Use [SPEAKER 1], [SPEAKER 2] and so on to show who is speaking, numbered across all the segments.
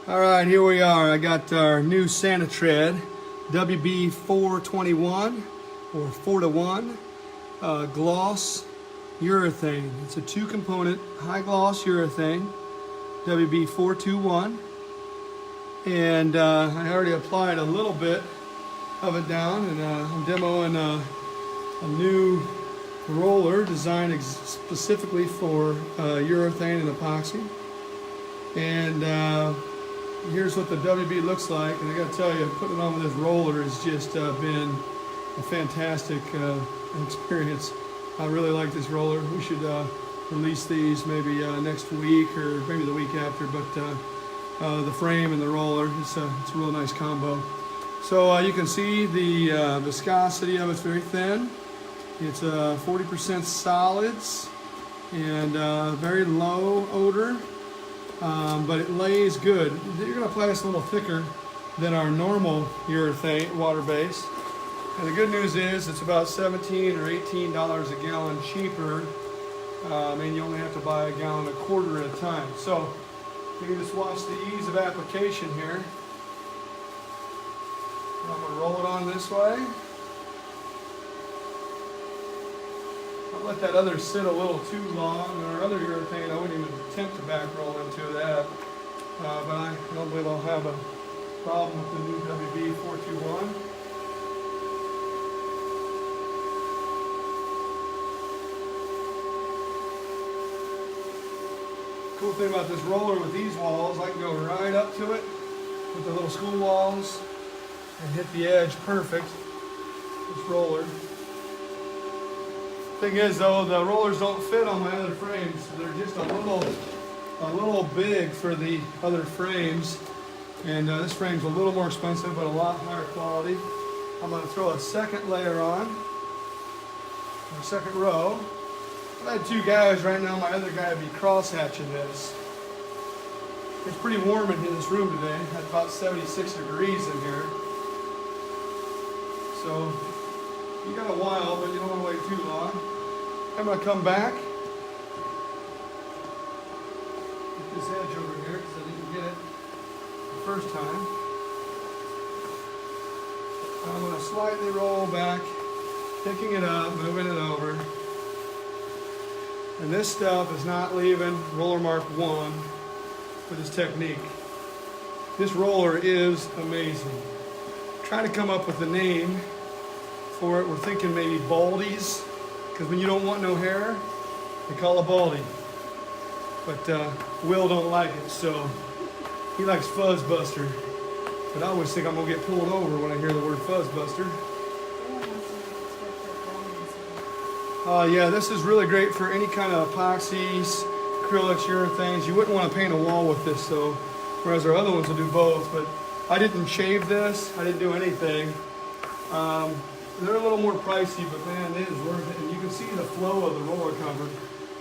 [SPEAKER 1] All right, here we are. I got our new Sani-Tred WB-421 or 4-to-1 gloss urethane. It's a two-component high gloss urethane, WB-421, and I already applied a little bit of it down, and I'm demoing a new roller designed specifically for urethane and epoxy. And here's what the WB looks like, and I gotta tell you, putting it on with this roller has just been a fantastic experience. I really like this roller. We should release these maybe next week or maybe the week after, but the frame and the roller, it's a real nice combo. So you can see the viscosity of it's very thin. It's 40% solids and very low odor. But it lays good. You're going to apply this a little thicker than our normal urethane, water-based. And the good news is it's about $17 or $18 a gallon cheaper, and you only have to buy a gallon a quarter at a time. So you can just watch the ease of application here. I'm going to roll it on this way. I'll let that other sit a little too long. Our other urethane, I wouldn't even attempt to back roll into that. But I don't believe I'll have a problem with the new WB-421. Cool thing about this roller with these walls, I can go right up to it with the little school walls and hit the edge perfect. This roller. Thing is though, the rollers don't fit on my other frames. They're just a little big for the other frames. And this frame's a little more expensive, but a lot higher quality. I'm gonna throw a second layer on, a second row. If I had two guys right now, my other guy would be cross-hatching this. It's pretty warm in this room today. It's about 76 degrees in here. So you got a while, but you don't want to wait too long. I'm going to come back. Get this edge over here because I didn't get it the first time. I'm going to slightly roll back, picking it up, moving it over. And this stuff is not leaving roller mark 1 with this technique. This roller is amazing. Trying to come up with a name for it. We're thinking maybe baldies, because when you don't want no hair, they call it baldy. But Will don't like it, so he likes Fuzzbuster. But I always think I'm gonna get pulled over when I hear the word Fuzzbuster. Yeah, this is really great for any kind of epoxies, acrylics, urethanes. You wouldn't want to paint a wall with this though, whereas our other ones will do both. But I didn't shave this, I didn't do anything. They're a little more pricey, but man, it is worth it. And you can see the flow of the roller cover.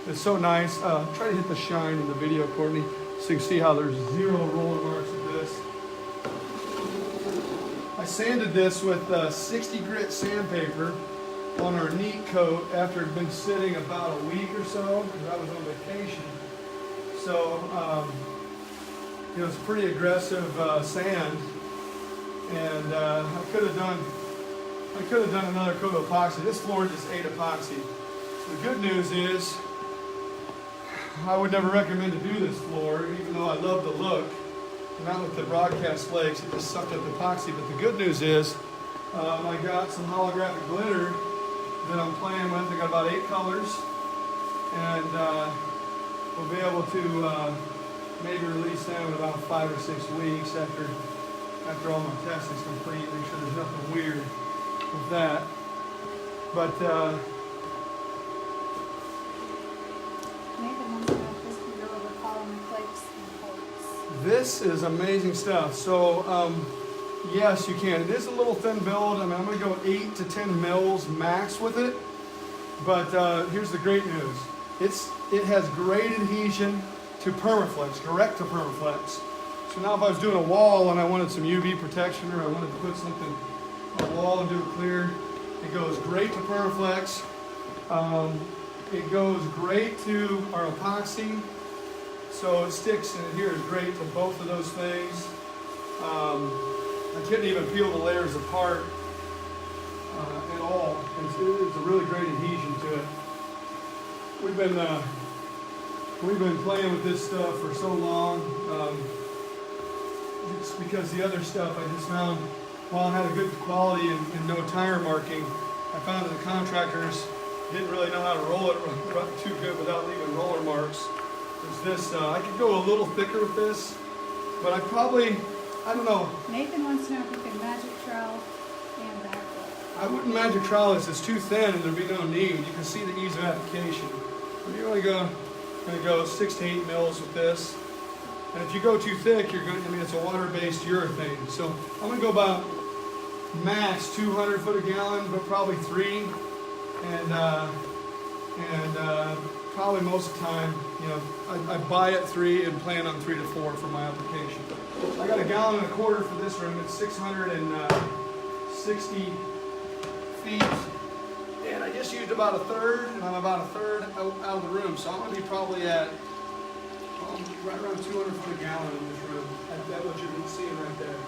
[SPEAKER 1] It's so nice. Try to hit the shine in the video, Courtney, so you can see how there's zero roller marks with this. I sanded this with 60 grit sandpaper on our neat coat after it had been sitting about a week or so, because I was on vacation. So, you know, it's pretty aggressive sand, and I could have done another coat of epoxy. This floor just ate epoxy. The good news is, I would never recommend to do this floor, even though I love the look. Not with the broadcast flakes, it just sucked up epoxy. But the good news is, I got some holographic glitter that I'm playing with. I got about 8 colors, and we'll be able to maybe release them in about 5 or 6 weeks after all my testing's complete. Make sure there's nothing weird with that. But this is amazing stuff. So yes, you can. It is a little thin build. I mean, I'm going to go 8 to 10 mils max with it. But here's the great news. It has great adhesion to Permaflex, direct to Permaflex. So now if I was doing a wall and I wanted some UV protection, or I wanted to put something on a wall and do it clear, it goes great to Permaflex. It goes great to our epoxy. So it sticks and adheres great to both of those things. I couldn't even peel the layers apart at all. It's a really great adhesion to it. We've been playing with this stuff for so long. It's because the other stuff I just found, while it had a good quality and no tire marking, I found that the contractors didn't really know how to roll it too good without leaving roller marks. There's this, I could go a little thicker with this, but I don't know.
[SPEAKER 2] Nathan wants to know if we can magic trowel and back roll.
[SPEAKER 1] I wouldn't magic trowel this. It's too thin and there'd be no need. You can see the ease of application. You're only going to go 6 to 8 mils with this. And if you go too thick, it's a water-based urethane. So I'm going to go about max 200 foot a gallon, but probably 3. And probably most of the time, I buy at 3 and plan on 3 to 4 for my application. I got 1.25 gallons for this room. It's 660 feet. And I just used about 1/3, and I'm about 1/3 out of the room. So I'm going to be probably at right around 200 foot a gallon in this room. That's what you're seeing right there.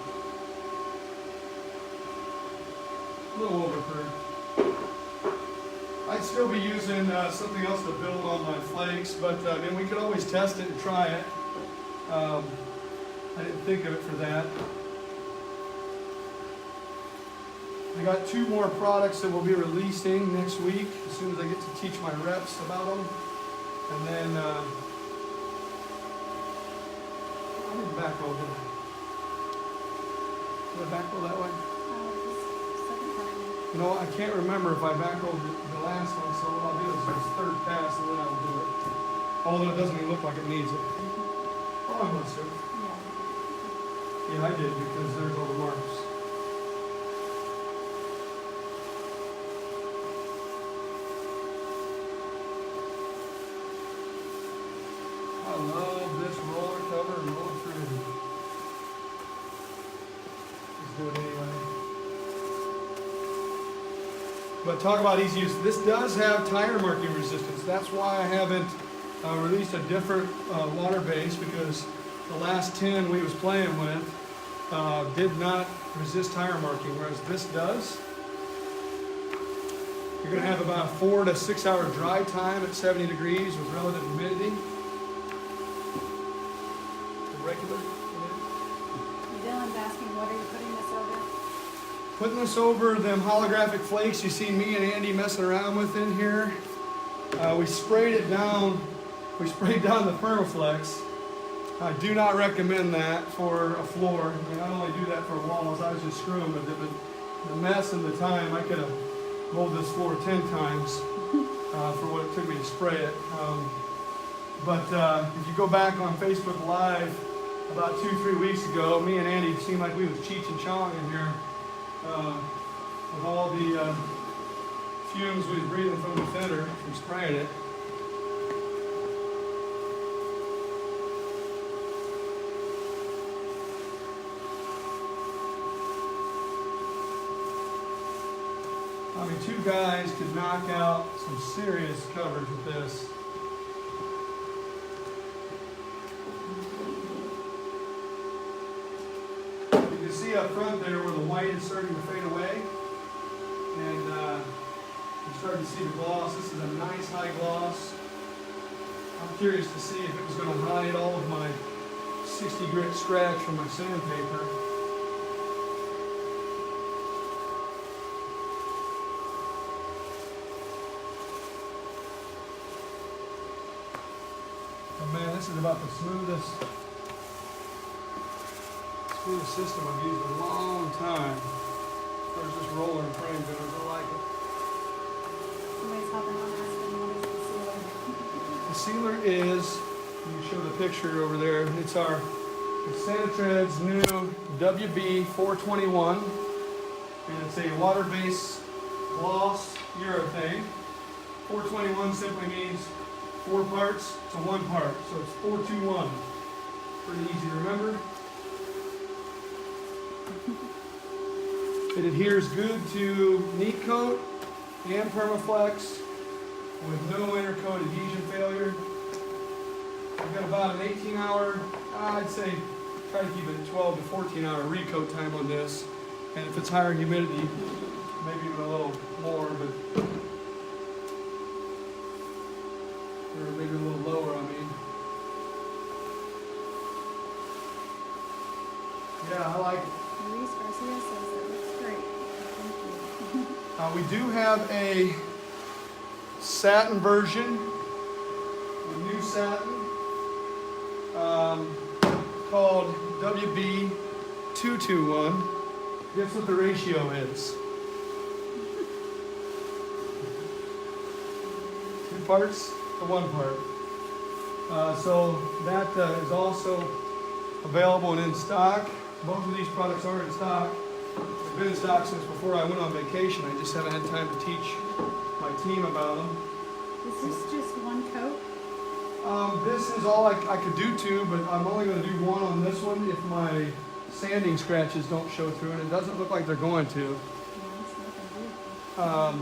[SPEAKER 1] A little over 1/3. I'd still be using something else to build on my flakes, but we could always test it and try it. I didn't think of it for that. I got 2 more products that we'll be releasing next week as soon as I get to teach my reps about them. And then I didn't back roll, did I? Did I back roll that way?
[SPEAKER 2] Second time.
[SPEAKER 1] You know, I can't remember if I back rolled the last one, so what I'll do is this 3rd pass and then I'll do it. Although it doesn't even look like it needs it. Oh, I must have. Yeah, I did because there's all the marks. I love this roller cover and roller through. Let's do it anyway. But talk about easy use. This does have tire marking resistance. That's why I haven't released a different water base, because the last 10 we was playing with did not resist tire marking, whereas this does. You're going to have about a 4 to 6 hour dry time at 70 degrees with relative humidity. Regular.
[SPEAKER 2] Dylan's asking, what are you putting this over?
[SPEAKER 1] Putting this over them holographic flakes you see me and Andy messing around with in here. We sprayed it down. We sprayed down the Permaflex. I do not recommend that for a floor. I only do that for walls. I was just screwing with it, but the mess and the time, I could have rolled this floor 10 times for what it took me to spray it. But if you go back on Facebook Live about 2-3 weeks ago, me and Andy seemed like we was Cheech and Chong in here with all the fumes we was breathing from the fender from spraying it. I mean, 2 guys could knock out some serious coverage with this. You can see up front there where the white is starting to fade away. And you're starting to see the gloss. This is a nice high gloss. I'm curious to see if it was going to hide all of my 60 grit scratch from my sandpaper. Man, this is about the smoothest system I've used in a long time. As far as this roller and frame goes, I like it.
[SPEAKER 2] Somebody's hopping on asking, what is
[SPEAKER 1] The sealer is, you can show the picture over there, it's Sani-Tred's new WB-421, and it's a water-based gloss urethane. 421 simply means 4 parts to 1 part, so it's 421. Pretty easy to remember. It adheres good to neat coat and Permaflex with no intercoat adhesion failure. I've got about an 18-hour, I'd say, try to keep it 12 to 14-hour recoat time on this. And if it's higher humidity, maybe even a little more, but or maybe a little lower, I mean. Yeah, I like it.
[SPEAKER 2] Luis Garcia says it looks great. Thank you.
[SPEAKER 1] We do have a satin version, a new satin, called WB-421. Guess what the ratio is? 2 parts to 1 part. So that is also available and in stock. Both of these products are in stock. They've been in stock since before I went on vacation. I just haven't had time to teach my team about them.
[SPEAKER 2] Is this just one coat?
[SPEAKER 1] This is all I could do two, but I'm only going to do one on this one if my sanding scratches don't show through, and it doesn't look like they're going to.
[SPEAKER 2] Yeah, it's looking beautiful.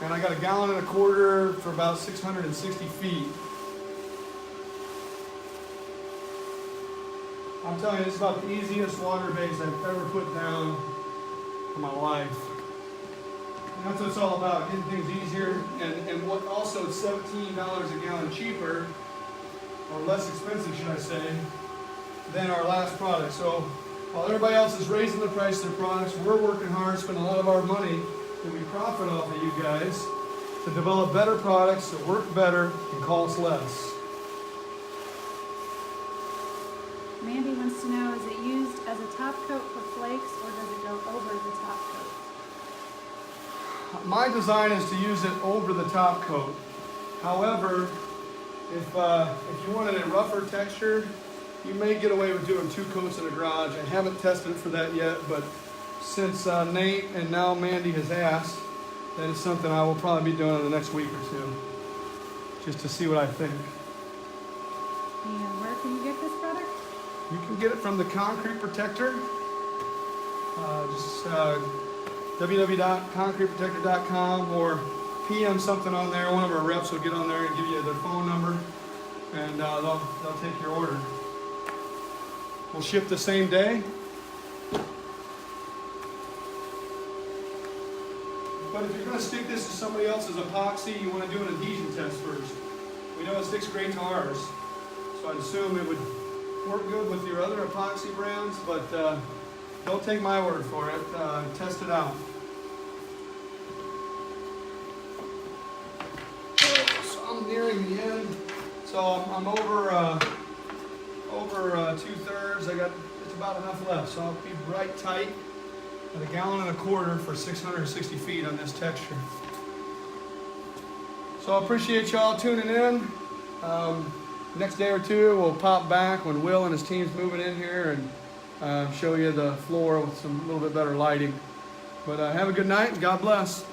[SPEAKER 1] And I got 1.25 gallons for about 660 feet. I'm telling you, it's about the easiest water base I've ever put down in my life. And that's what it's all about, getting things easier. And what also it's $17 a gallon cheaper, or less expensive, should I say, than our last product. So while everybody else is raising the price of their products, we're working hard, spending a lot of our money that we profit off of you guys to develop better products that work better and cost less.
[SPEAKER 2] Mandy wants to know, is it used as a top coat for flakes or does it go over the top coat?
[SPEAKER 1] My design is to use it over the top coat. However, if you wanted a rougher texture, you may get away with doing 2 coats in the garage. I haven't tested it for that yet, but since Nate and now Mandy has asked, that is something I will probably be doing in the next week or 2, just to see what I think.
[SPEAKER 2] And where can you get this product?
[SPEAKER 1] You can get it from the Concrete Protector. Just www.concreteprotector.com or PM something on there. One of our reps will get on there and give you their phone number, and they'll take your order. We'll ship the same day. But if you're going to stick this to somebody else's epoxy, you want to do an adhesion test first. We know it sticks great to ours, so I'd assume it would work good with your other epoxy brands, but don't take my word for it. Test it out. So I'm nearing the end. So I'm over 2/3. It's about enough left. So I'll be right tight at 1.25 gallons for 660 feet on this texture. So I appreciate y'all tuning in. Next day or 2, we'll pop back when Will and his team's moving in here and show you the floor with some little bit better lighting. But have a good night and God bless.